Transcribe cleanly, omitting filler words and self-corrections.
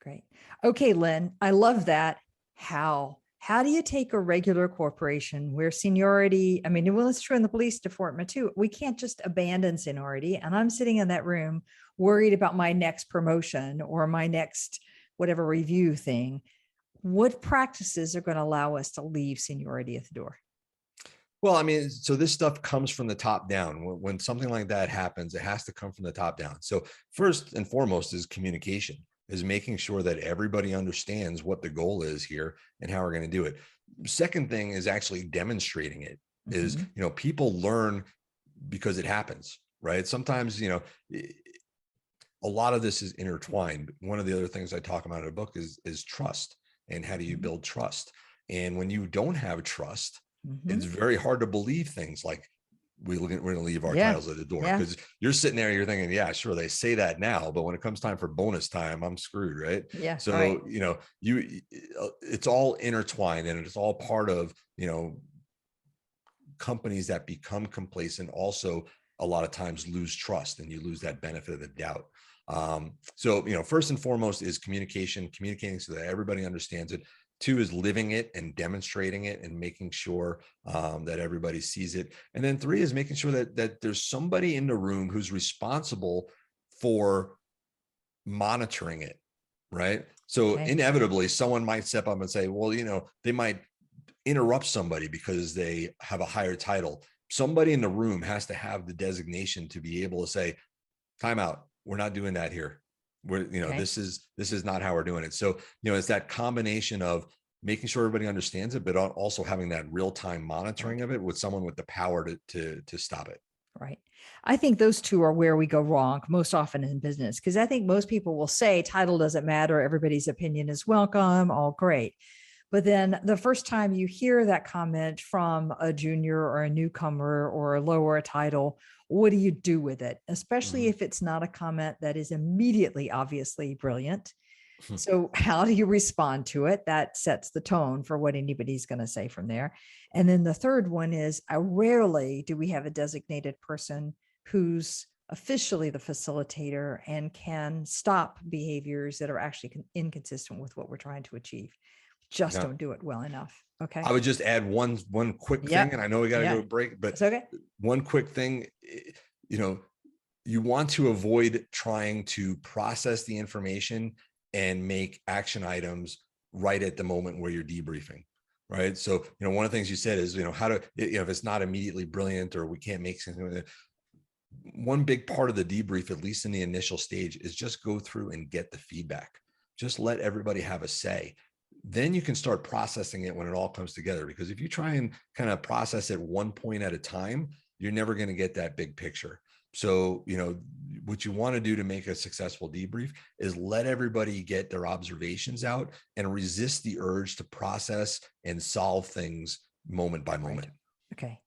Great. Okay, Lynn, I love that. How do you take a regular corporation where seniority, I mean, well, it's true in the police department too. We can't just abandon seniority. And I'm sitting in that room worried about my next promotion or my next whatever review thing. What practices are going to allow us to leave seniority at the door? Well, I mean, so this stuff comes from the top down. When something like that happens, it has to come from the top down. So first and foremost is communication, is making sure that everybody understands what the goal is here and how we're going to do it. Second thing is actually demonstrating it. Is, Mhm. people learn because it happens, right? Sometimes, a lot of this is intertwined. One of the other things I talk about in a book is trust, and how do you Mhm. build trust? And when you don't have trust, it's Mhm. very hard to believe things like we're going to leave our Yeah. titles at the door, Yeah. because you're sitting there, you're thinking, yeah, sure, they say that now, but when it comes time for bonus time, I'm screwed, right? Yeah. Right. So, it's all intertwined, and it's all part of, companies that become complacent also a lot of times lose trust, and you lose that benefit of the doubt. So, first and foremost is communicating so that everybody understands it. Two is living it and demonstrating it and making sure that everybody sees it. And then three is making sure that there's somebody in the room who's responsible for monitoring it, right? So Okay. inevitably someone might step up and say, well, they might interrupt somebody because they have a higher title. Somebody in the room has to have the designation to be able to say, time out, we're not doing that here. We're, Okay. this is not how we're doing it. So, it's that combination of making sure everybody understands it, but also having that real-time Right. monitoring of it with someone with the power to stop it. Right. I think those two are where we go wrong most often in business, because I think most people will say title doesn't matter. Everybody's opinion is welcome. All great. But then the first time you hear that comment from a junior or a newcomer or a lower title, what do you do with it? Especially Mhm. if it's not a comment that is immediately obviously brilliant. So, how do you respond to it? That sets the tone for what anybody's going to say from there. And then the third one is rarely do we have a designated person who's officially the facilitator and can stop behaviors that are actually inconsistent with what we're trying to achieve. Just Yeah. don't do it well enough. Okay. I would just add one quick thing, and Yep. I know we got to go Yeah. to break, but That's okay. one quick thing, you know, you want to avoid trying to process the information and make action items right at the moment where you're debriefing. Right. So, one of the things you said is, how to, if it's not immediately brilliant or we can't make something with it, one big part of the debrief, at least in the initial stage, is just go through and get the feedback. Just let everybody have a say. Then you can start processing it when it all comes together. Because if you try and kind of process it one point at a time, you're never going to get that big picture. So, what you want to do to make a successful debrief is let everybody get their observations out and resist the urge to process and solve things moment by Right. moment. Okay.